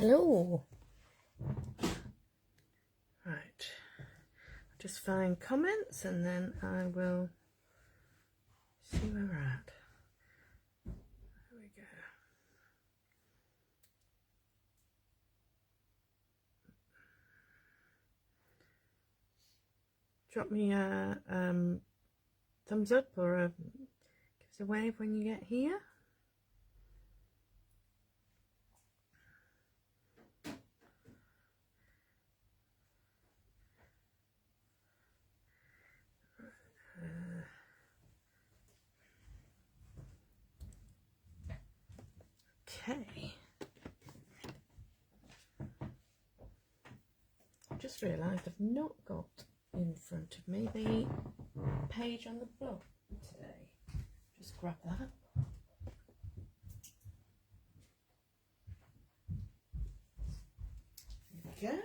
Hello. Right. I'll just find comments and then I will see where we're at. There we go. Drop me a thumbs up or give us a wave when you get here. Okay. I just realised I've not got in front of me the page on the blog today. Just grab that. There we go.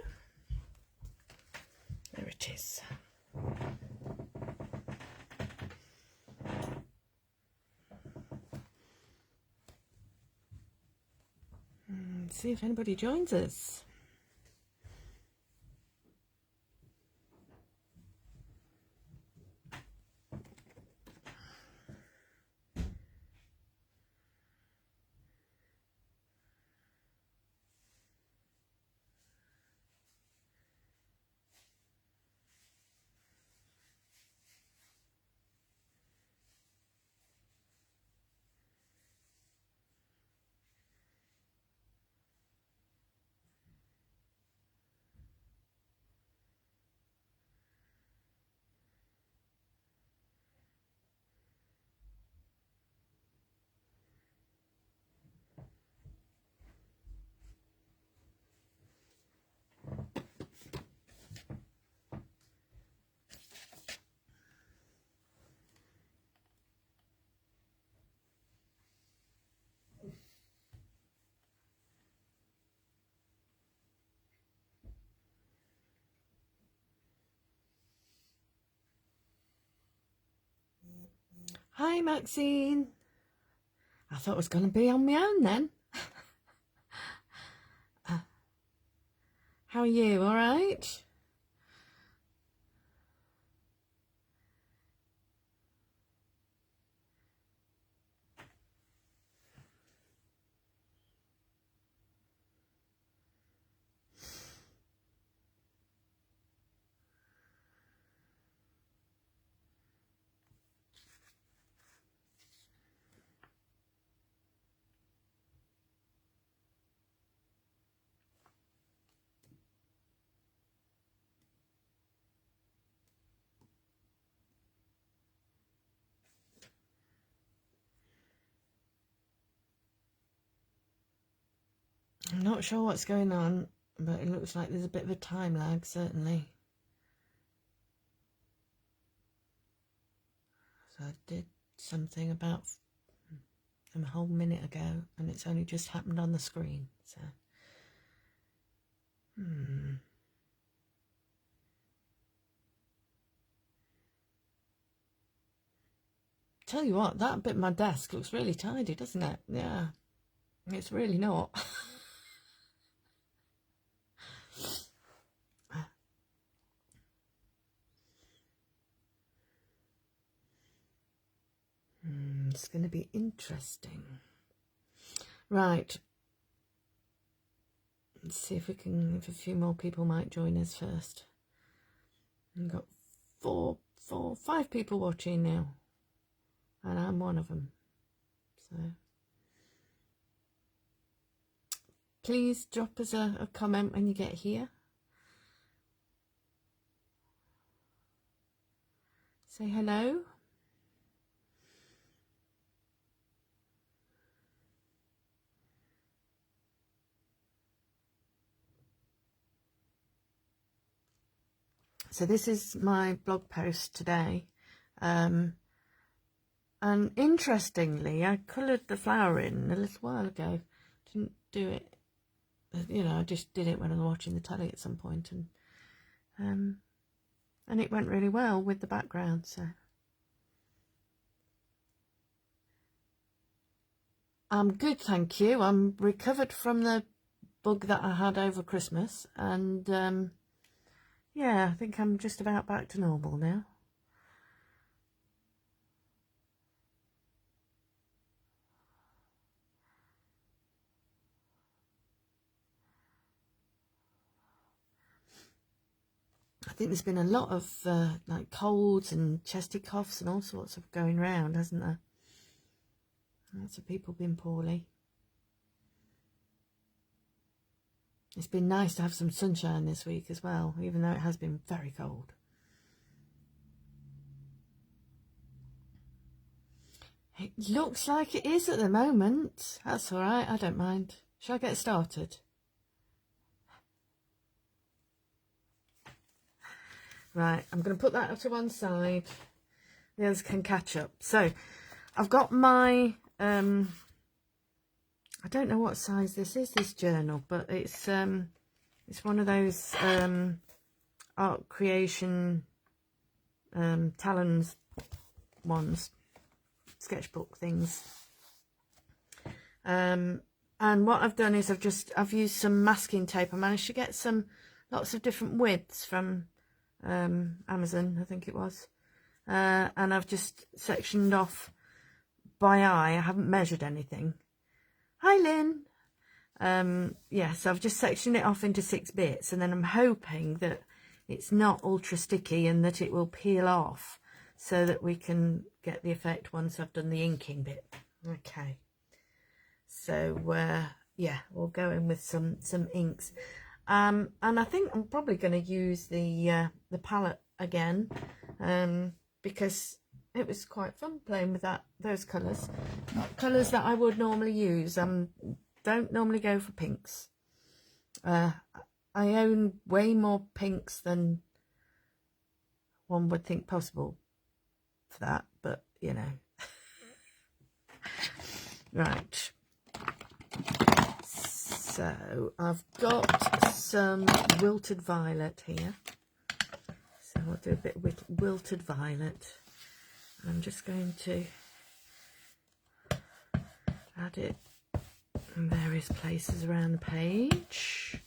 There it is. See if anybody joins us. Hi Maxine. I thought I was going to be on my own then. How are you? All right? I'm not sure what's going on, but it looks like there's a bit of a time lag, certainly. So I did something about a whole minute ago, and it's only just happened on the screen. So, Tell you what, that bit of my desk looks really tidy, doesn't it? Yeah, it's really not. It's going to be interesting. Right. Let's see if if a few more people might join us first. We've got five people watching now, and I'm one of them. So please drop us a comment when you get here. Say hello. So this is my blog post today, and interestingly I coloured the flower in a little while ago. Didn't do it, you know, I just did it when I was watching the telly at some point, and it went really well with the background. So I'm good, thank you. I'm recovered from the bug that I had over Christmas, and yeah, I think I'm just about back to normal now. I think there's been a lot of like colds and chesty coughs and all sorts of going round, hasn't there? Lots of people been poorly. It's been nice to have some sunshine this week as well, even though it has been very cold. It looks like it is at the moment. That's all right, I don't mind. Shall I get started? Right, I'm going to put that to one side. The others can catch up. So, I've got my, I don't know what size this is, this journal, but it's one of those art creation talons ones, sketchbook things. And what I've done is I've used some masking tape. I managed to get lots of different widths from Amazon, I think it was, and I've just sectioned off by eye. I haven't measured anything. Hi Lynn. Yeah, so I've just sectioned it off into 6 bits, and then I'm hoping that it's not ultra sticky and that it will peel off so that we can get the effect once I've done the inking bit. Okay, so yeah, we'll go in with some inks. And I think I'm probably going to use the palette again, because it was quite fun playing with those colours. Not colours that I would normally use. Don't normally go for pinks. I own way more pinks than one would think possible for that, but you know. Right. So I've got some wilted violet here. So I'll do a bit with wilted violet. I'm just going to add it in various places around the page.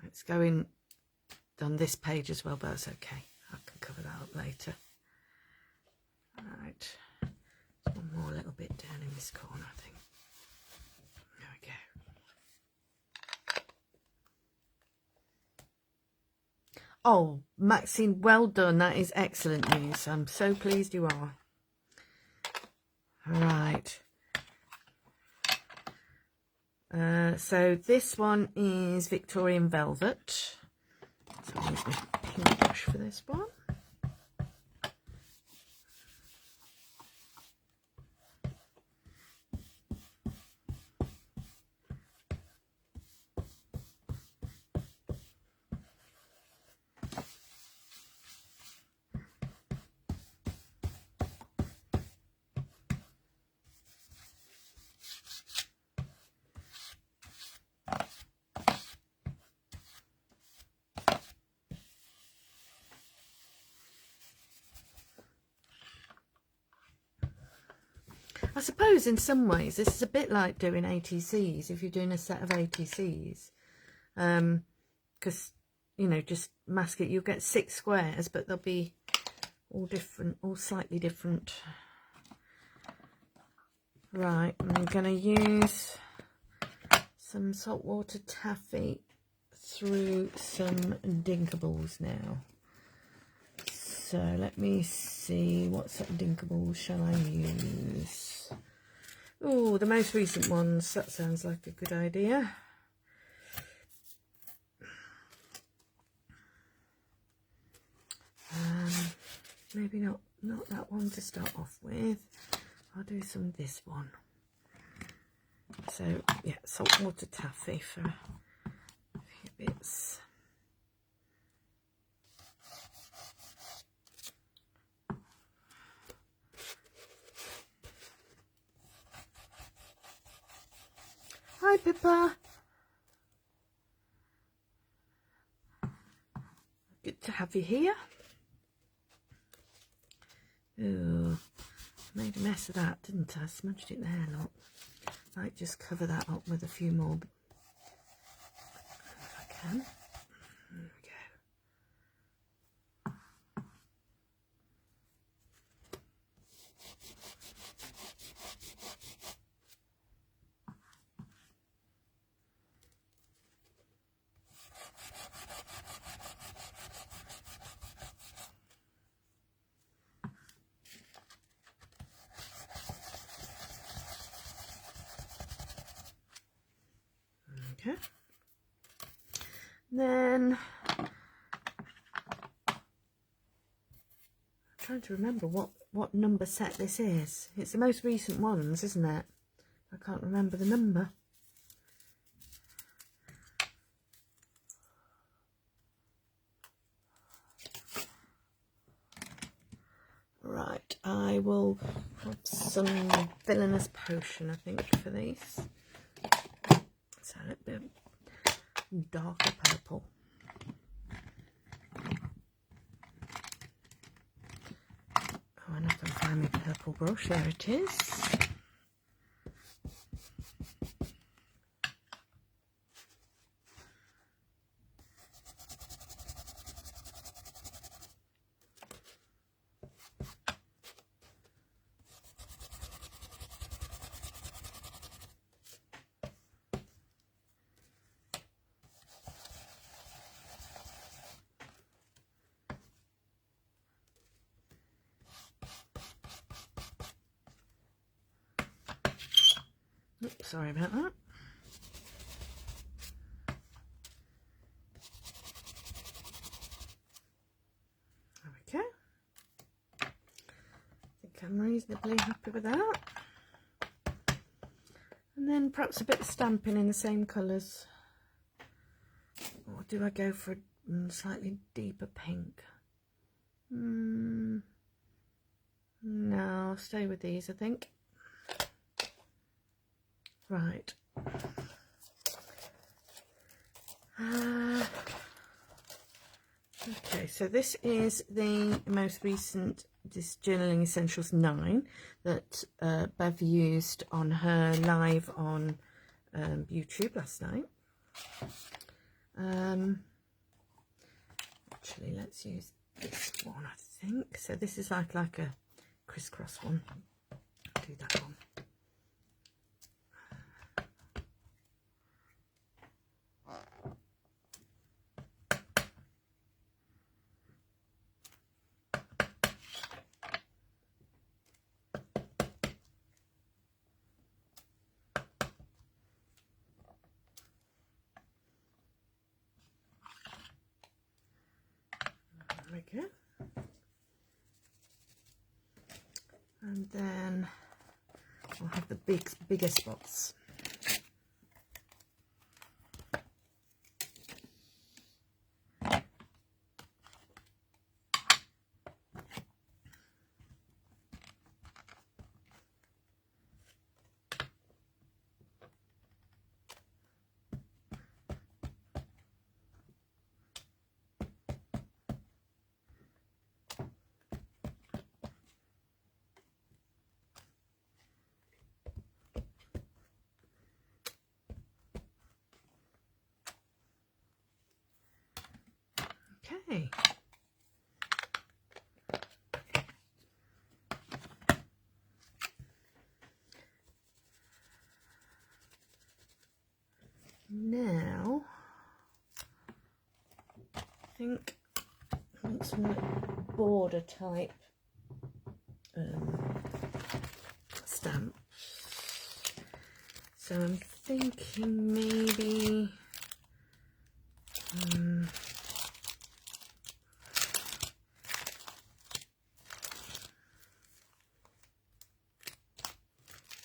It's going on this page as well, but that's okay. I can cover that up later. Right, one more little bit down in this corner, I think. There we go. Oh, Maxine, well done. That is excellent news. I'm so pleased you are. Right. So this one is Victorian Velvet. So I'll use my pink brush for this one. I suppose in some ways this is a bit like doing ATCs, if you're doing a set of ATCs, because you know, just mask it, you'll get 6 squares, but they'll be all different, all slightly different. Right, I'm going to use some saltwater taffy through some Dinkables now. So let me see, what sort of Dinkables shall I use? Oh, the most recent ones, that sounds like a good idea. Maybe not that one to start off with. I'll do some of this one. So yeah, saltwater taffy for a few bits. Hi Pippa. have you here. Ooh, made a mess of that, didn't I? Smudged it there, look. Might just cover that up with a few more if I can. There we go. Okay. Then I'm trying to remember what number set this is. It's the most recent ones, isn't it? I can't remember the number. Right, I will have some villainous potion, I think, for these. So a little bit darker purple. Oh, and I can find my purple brush. There it is. Oops, sorry about that. There we go. I think I'm reasonably happy with that. And then perhaps a bit of stamping in the same colours. Or do I go for a slightly deeper pink? No, I'll stay with these, I think. Right. Okay, so this is the most recent Journaling Essentials 9 that Bev used on her live on YouTube last night. Actually, let's use this one, I think. So this is like a crisscross one. I'll do that one. There we go. And then we'll have the bigger spots. Okay. Now, I think I want some like border type stamp. So I'm thinking maybe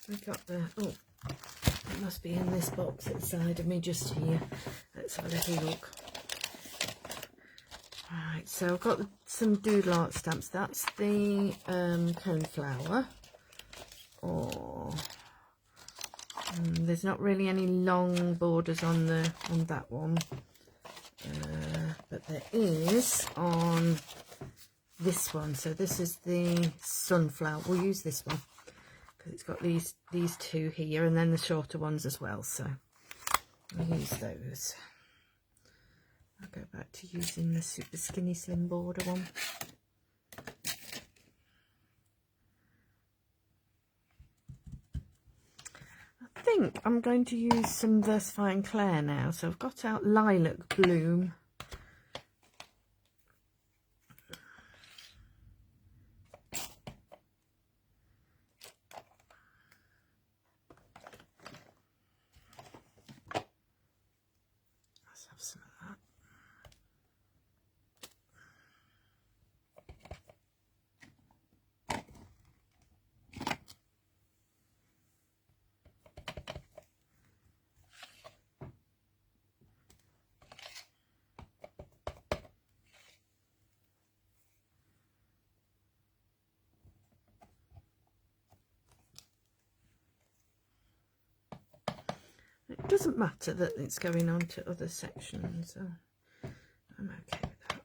we got the, oh, it must be in this box at the side of me just here. Let's have a little look. Right, so I've got some doodle art stamps. That's the coneflower. Or there's not really any long borders on that one. but there is on this one. So this is the sunflower. We'll use this one because it's got these two here, and then the shorter ones as well. So I'll use those. I'll go back to using the super skinny slim border one. I think I'm going to use some Versifying Clair now. So I've got out Lilac Bloom. Let's have some of that. It doesn't matter that it's going on to other sections, so I'm okay with that.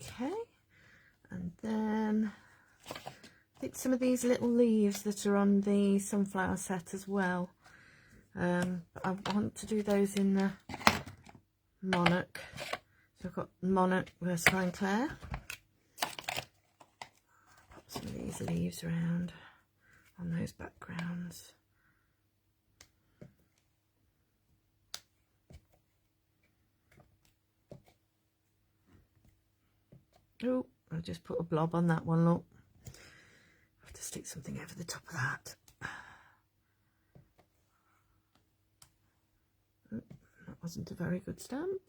Okay, and then I think some of these little leaves that are on the sunflower set as well. I want to do those in the Monarch. So I've got Monarch Versifying Clair. Pop some of these leaves around on those backgrounds. Oh, I just put a blob on that one, look. I have to stick something over the top of that. Oh, that wasn't a very good stamp.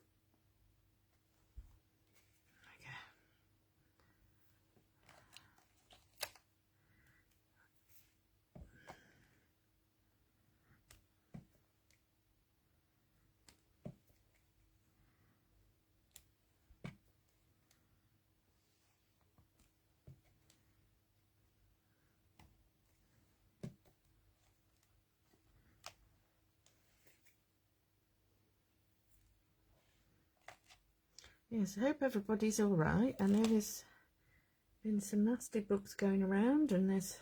Yes, I hope everybody's all right. I know there's been some nasty bugs going around, and there's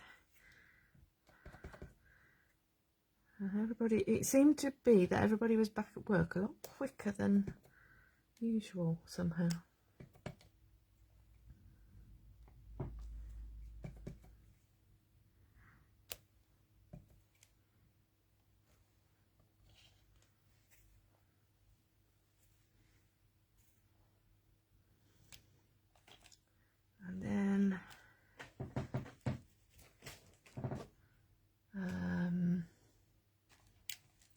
everybody. It seemed to be that everybody was back at work a lot quicker than usual somehow. And then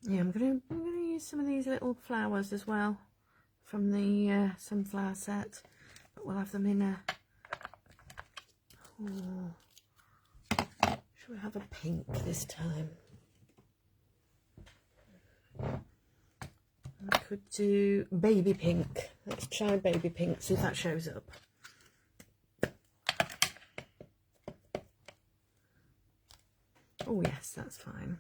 yeah, I'm gonna use some of these little flowers as well from the sunflower set, but we'll have them in a. Oh, should we have a pink this time? I could do baby pink. Let's try baby pink, see if that shows up. Oh yes, that's fine.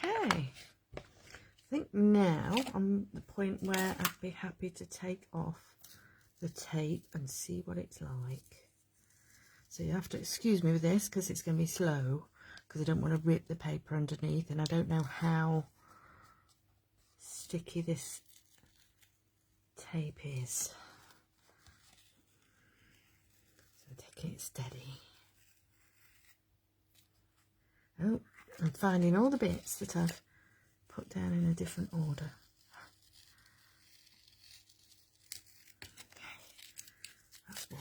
Okay, I think now I'm at the point where I'd be happy to take off the tape and see what it's like. So you have to excuse me with this because it's going to be slow, because I don't want to rip the paper underneath, and I don't know how sticky this tape is. So taking it steady. Oh, I'm finding all the bits that I've put down in a different order. next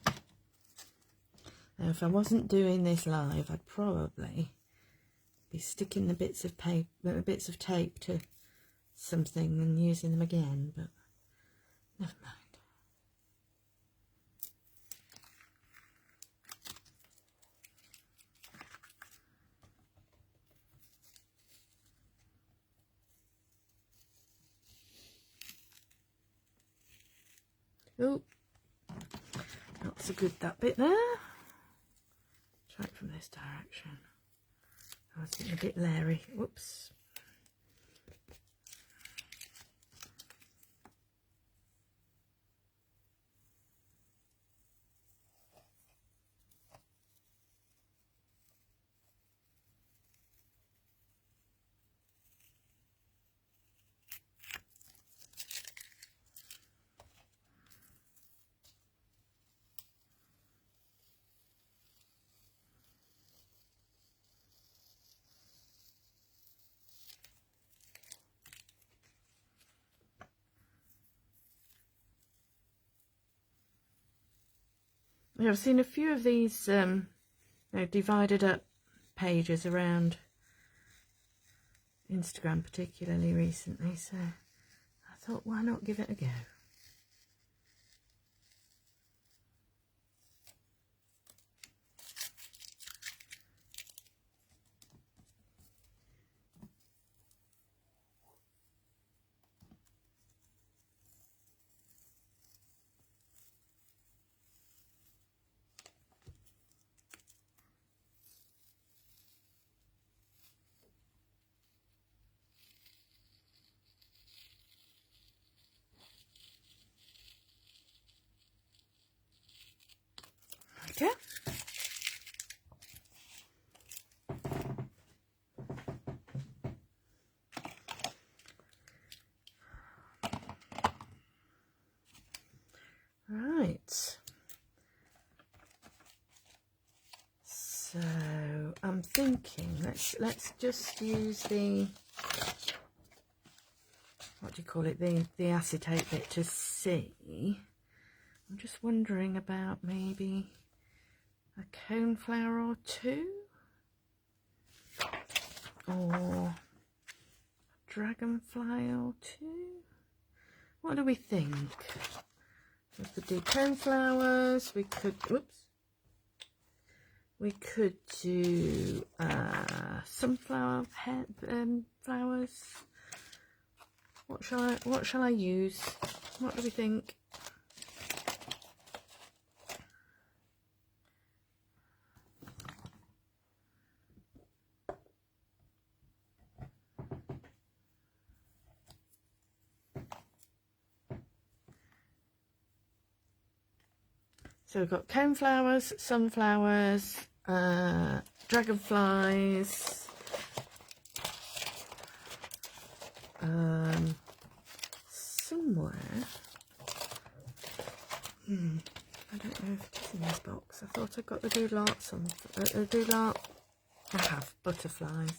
one. Now, if I wasn't doing this live, I'd probably be sticking the bits of tape to something and using them again, but never mind. Oh, not so good, that bit there. Try it from this direction. I was getting a bit leery. Whoops. Yeah, I've seen a few of these divided up pages around Instagram, particularly recently, so I thought, why not give it a go? Okay. Right. So I'm thinking let's just use the, what do you call it, the acetate bit to see. I'm just wondering about maybe a coneflower or two, or a dragonfly or two. What do we think? We could do coneflowers. We could, whoops. We could do sunflower head flowers. What shall I use? What do we think? So we've got coneflowers, sunflowers, dragonflies, somewhere, I don't know if it's in this box. I thought I got the doodle I have butterflies.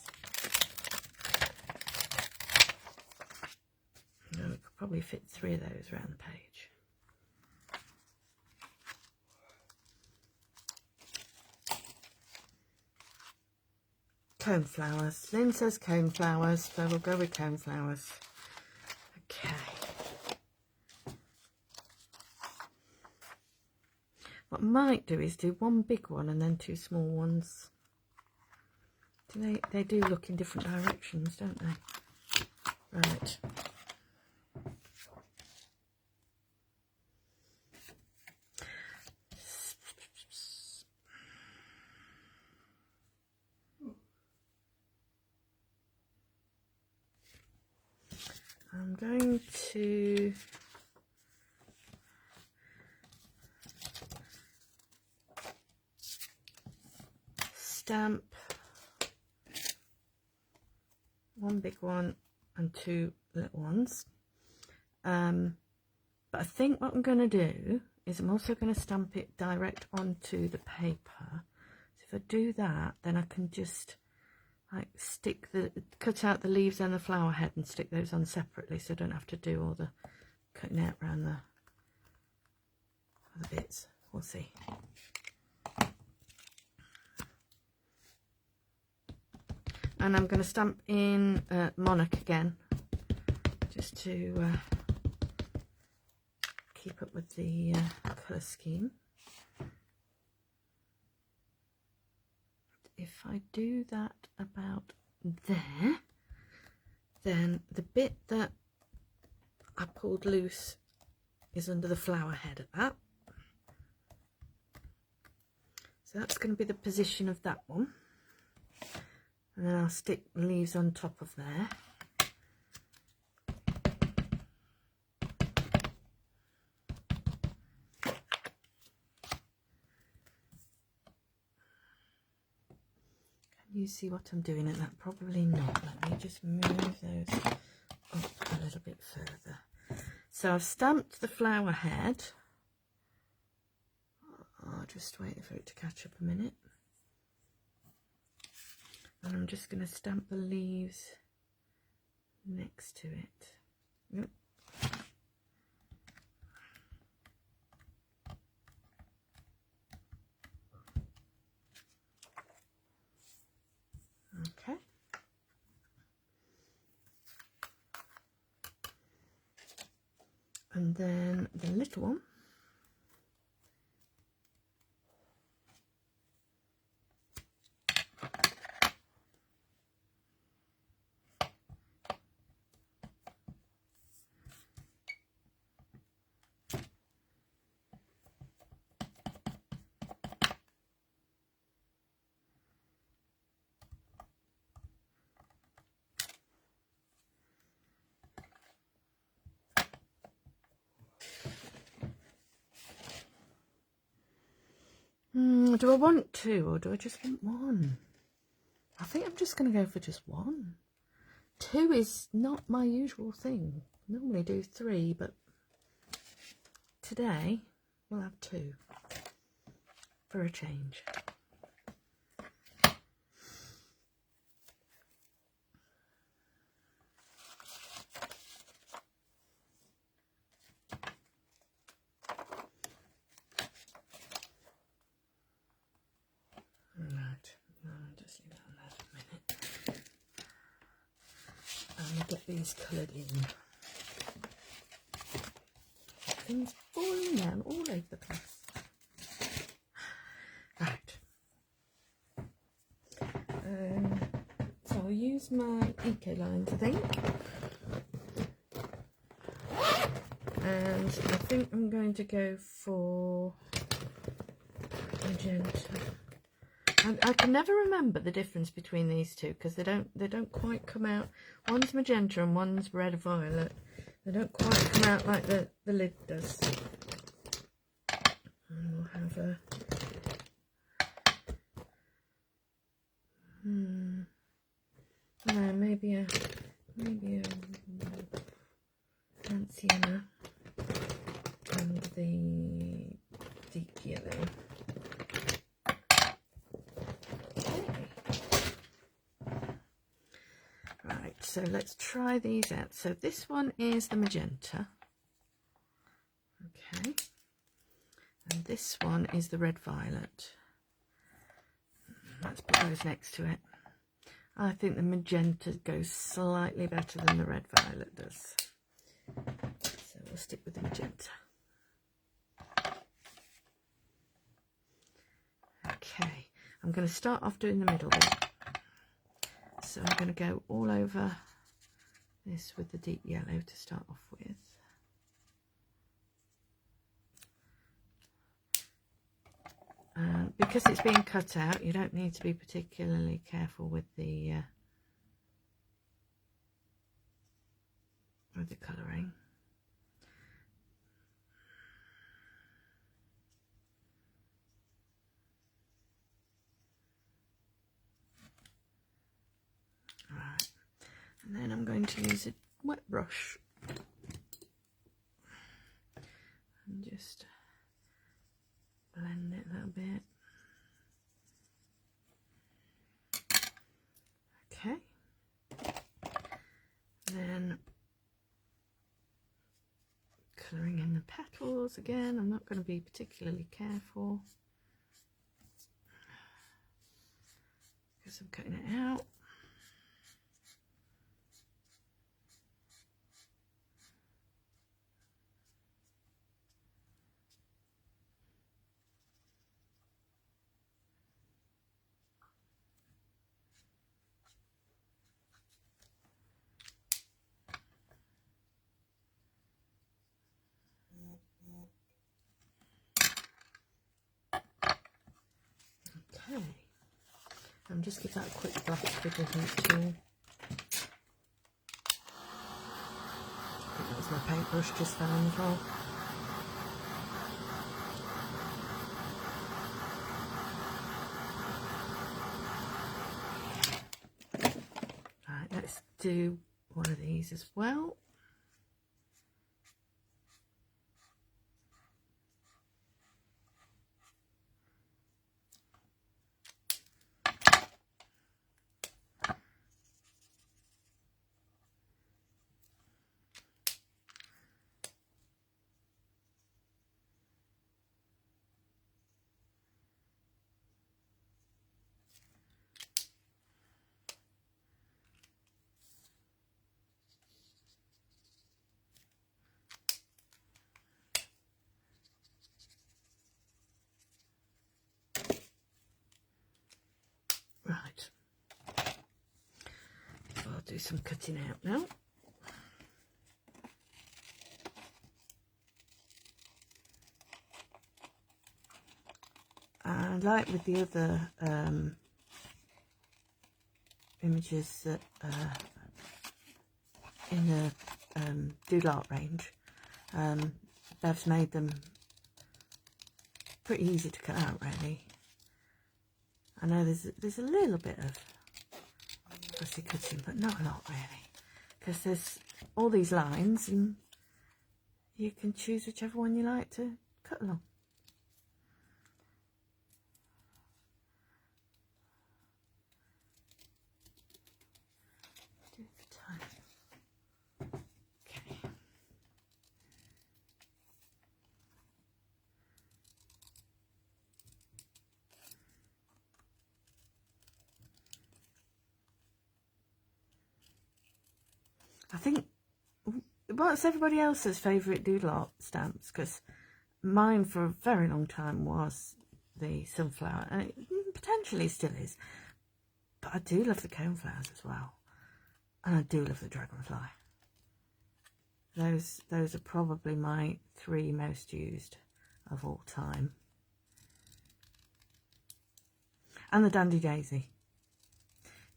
No, we could probably fit 3 of those around the page. Coneflowers. Lynn says coneflowers, so we'll go with coneflowers. Okay. What I might do is do 1 big one and then 2 small ones. They do look in different directions, don't they? Right. I'm going to stamp 1 big one and 2 little ones. But I think what I'm going to do is I'm also going to stamp it direct onto the paper. So if I do that, then I can just like cut out the leaves and the flower head and stick those on separately, so I don't have to do all the cutting out around other bits. We'll see. And I'm going to stamp in Monarch again, just to keep up with the colour scheme. If I do that about there, then the bit that I pulled loose is under the flower head at that. So that's going to be the position of that one. And then I'll stick leaves on top of there. Can you see what I'm doing at that? Probably not. Let me just move those up a little bit further. So I've stamped the flower head. I'll just wait for it to catch up a minute. And I'm just going to stamp the leaves next to it. Yep. Okay. And then the little one. Do I want two or do I just want one? I think I'm just going to go for just one. Two is not my usual thing. I normally do three, but today we'll have two for a change. Get these coloured in. Things falling down all over the place. Right. So I'll use my eco lines, I think. And I think I'm going to go for magenta. I can never remember the difference between these two because they don't quite come out. One's magenta and one's red violet. They don't quite come out like the lid does. And we'll have a no, maybe a Sienna and the deep yellow. So let's try these out. So this one is the magenta. Okay. And this one is the red violet. Let's put those next to it. I think the magenta goes slightly better than the red violet does. So we'll stick with the magenta. Okay. I'm going to start off doing the middle bit. So I'm going to go all over this with the deep yellow to start off with. Because it's being cut out, you don't need to be particularly careful with the colouring. Right, and then I'm going to use a wet brush and just blend it a little bit. Okay, then colouring in the petals. scissors again. I'm not going to be particularly careful because I'm cutting it out. Okay, just give that a quick black squiggle heat tool. I think that was my paintbrush just fell on the floor. Right, let's do one of these as well. Right, so I'll do some cutting out now. And like with the other images that in the doodle art range, Bev's made them pretty easy to cut out, really. I know there's a little bit of fussy cutting, but not a lot really, because there's all these lines and you can choose whichever one you like to cut along. Do it for time. Okay. I think, what's everybody else's favourite doodle art stamps? Because mine for a very long time was the sunflower, and it potentially still is. But I do love the coneflowers as well, and I do love the dragonfly. Those are probably my 3 most used of all time. And the Dandy Daisy.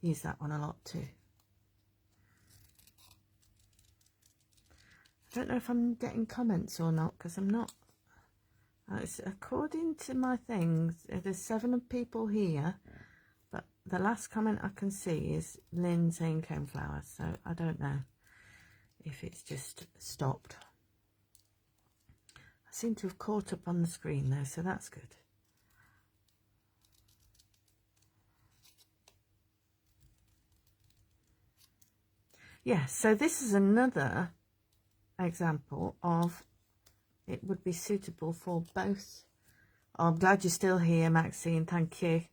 Use that one a lot too. I don't know if I'm getting comments or not, because I'm not. According to my things, there's 7 people here, but the last comment I can see is Lynn saying coneflowers, so I don't know if it's just stopped. I seem to have caught up on the screen though, so that's good. Yeah, so this is another example of it would be suitable for both. Oh, I'm glad you're still here, Maxine, thank you.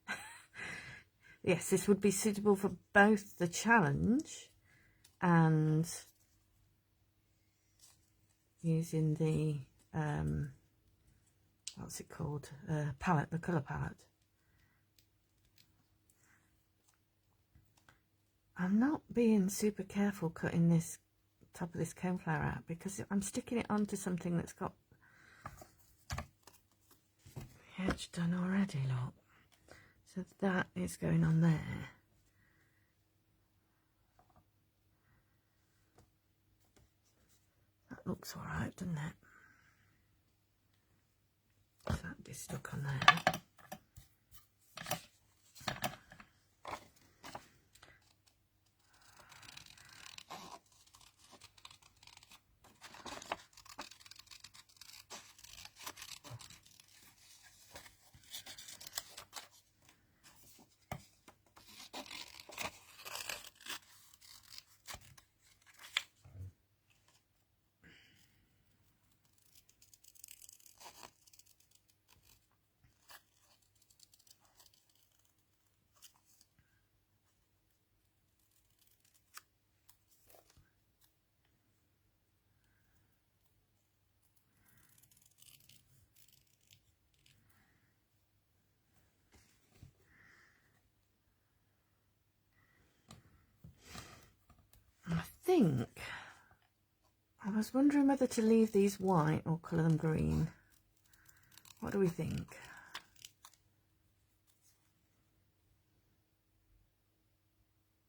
Yes, this would be suitable for both the challenge and using the what's it called, palette, the colour palette. I'm not being super careful cutting this top of this coneflower out because I'm sticking it onto something that's got the edge done already, look. So that is going on there. That looks alright, doesn't it? So that'd be stuck on there. think I was wondering whether to leave these white or colour them green. What do we think?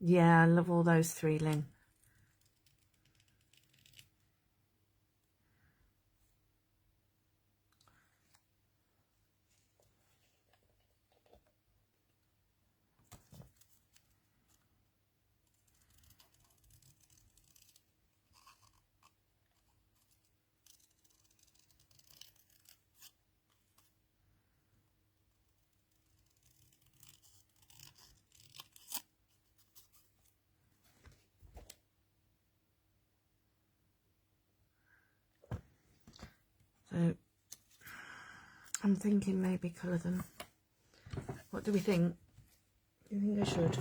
Yeah, I love all those three, Lynn. So I'm thinking maybe colour them. What do we think? Do you think I should?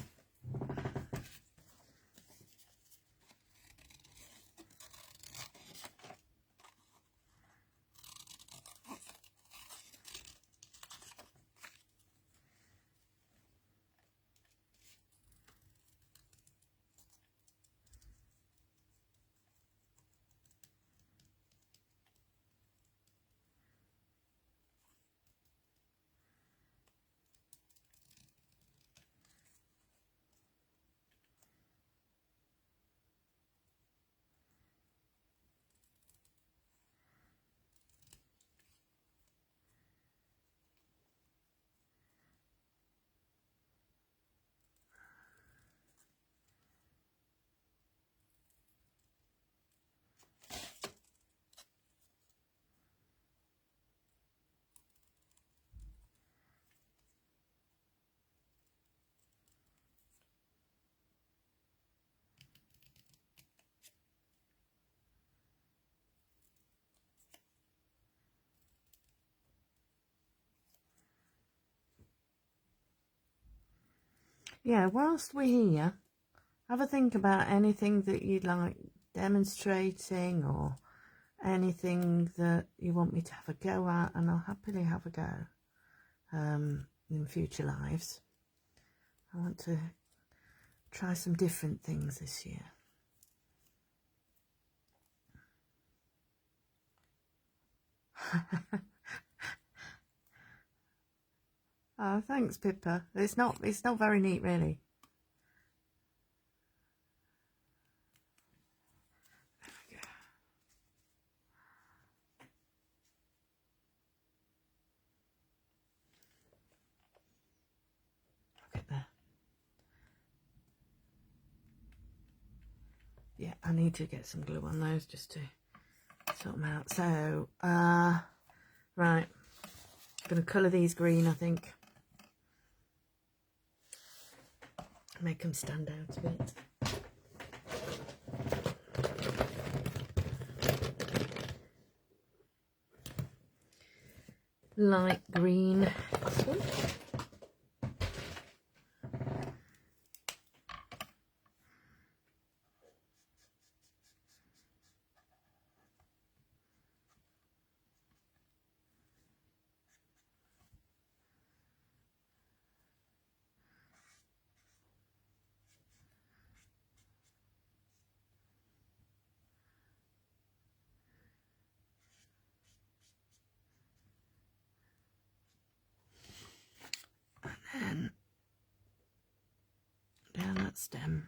Yeah, whilst we're here, have a think about anything that you'd like demonstrating or anything that you want me to have a go at, and I'll happily have a go in future lives. I want to try some different things this year. Oh, thanks, Pippa. It's not very neat, really. There we go. Look at there. Yeah, I need to get some glue on those just to sort them out. So, right, I'm going to colour these green, I think. Make them stand out a bit. Light green. And down that stem.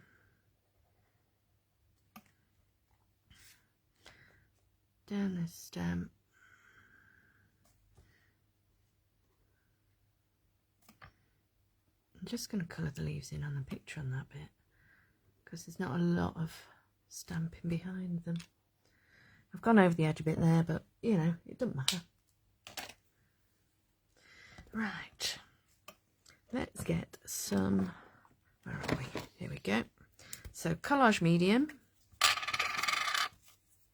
Down this stem. I'm just going to colour the leaves in on the picture on that bit, because there's not a lot of stamping behind them. I've gone over the edge a bit there, but you know, it doesn't matter. Right, let's get some, where are we? Here we go. So collage medium.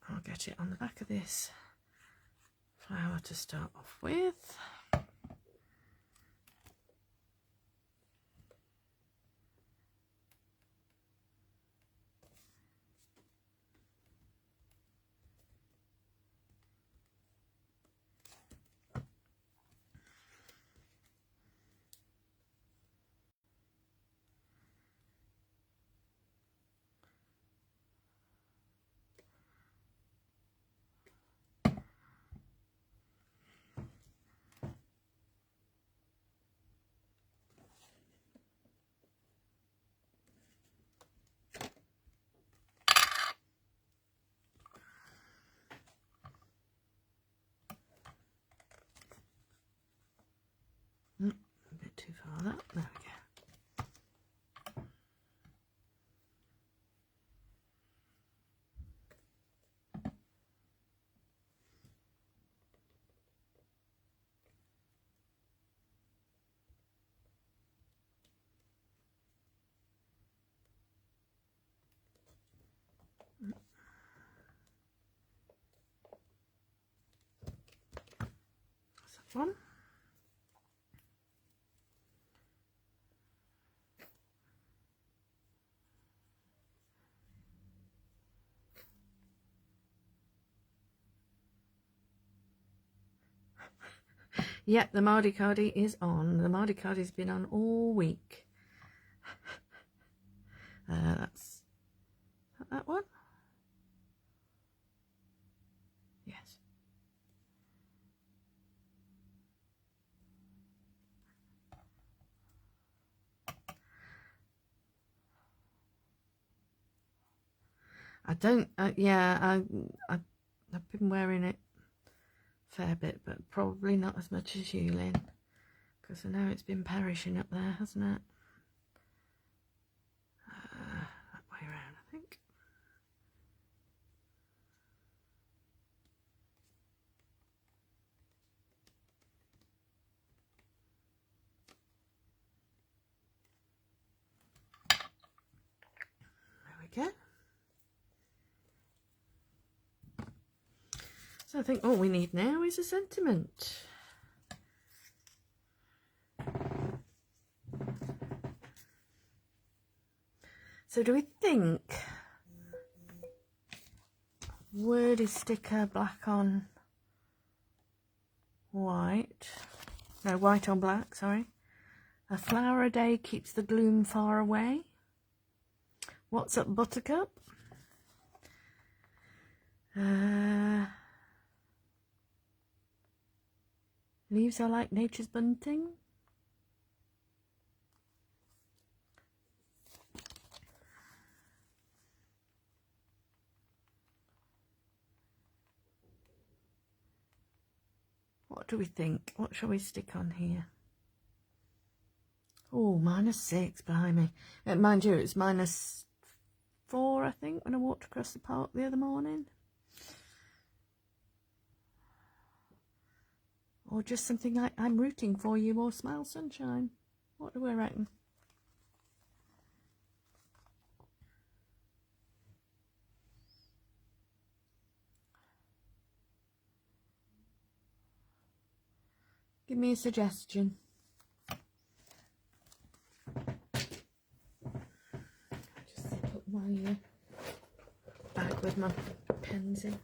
I'll get it on the back of this flower to start off with. one. Yep, the Mardi Cardi is on. The Mardi Cardi's been on all week. That's that one. Yes. I don't. Yeah, I've been wearing it a fair bit, but probably not as much as you, Lynn, because I know it's been perishing up there, hasn't it? That way around, I think. There we go. So I think all we need now is a sentiment. So do we think wordy sticker black on white? No, white on black, sorry. A flower a day keeps the gloom far away. What's up, Buttercup? Leaves are like nature's bunting. What do we think? What shall we stick on here? Oh, -6, blimey. Mind you, it's -4, I think, when I walked across the park the other morning. Or just something like I'm rooting for you or smile sunshine. What do we reckon? Give me a suggestion. I just zip up my bag with my pens in.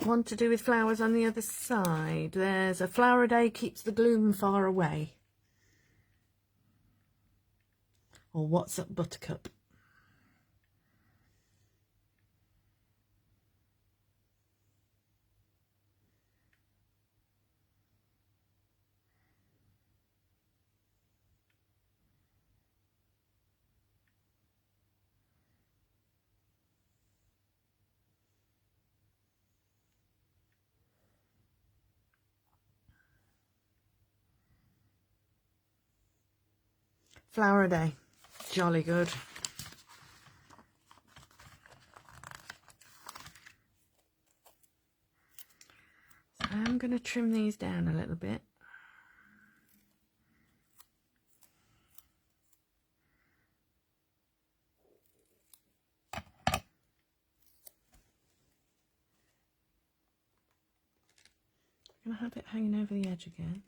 One to do with flowers on the other side. There's a flower a day keeps the gloom far away. Or what's up, Buttercup? Flower a day. Jolly good. So I'm going to trim these down a little bit. I'm going to have it hanging over the edge again.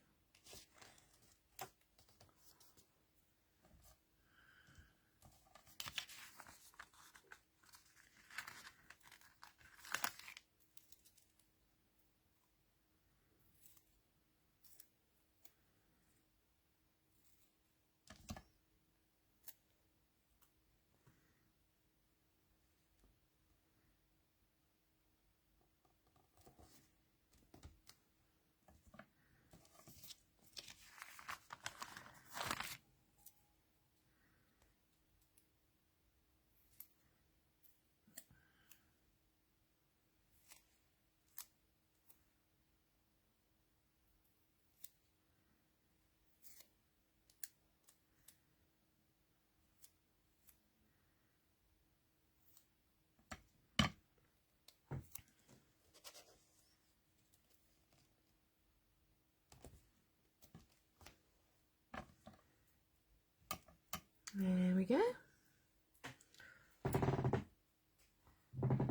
we go.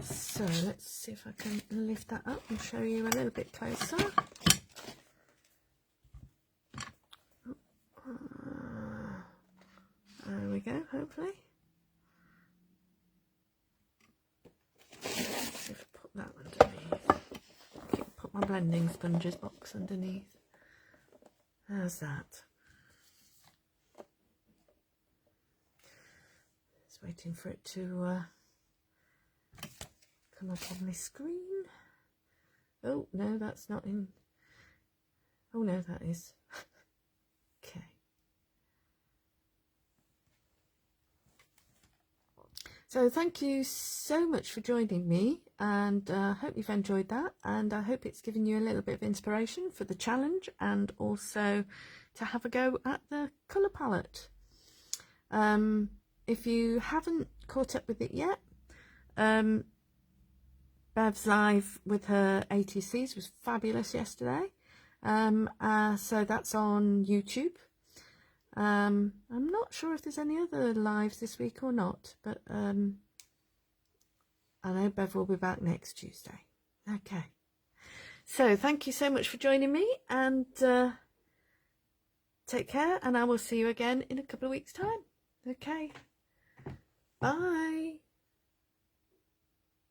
So let's see if I can lift that up and show you a little bit closer. There we go, hopefully. Let's see if I put that underneath. Put my blending sponges box underneath. How's that? Just waiting for it to come up on my screen. Oh no, that's not in. Oh no, that is. Okay. So thank you so much for joining me, and I hope you've enjoyed that, and I hope it's given you a little bit of inspiration for the challenge and also to have a go at the colour palette. If you haven't caught up with it yet, Bev's live with her ATCs was fabulous yesterday, so that's on YouTube. I'm not sure if there's any other lives this week or not, but I know Bev will be back next Tuesday. Okay, so thank you so much for joining me, and take care, and I will see you again in a couple of weeks' time. Okay, bye.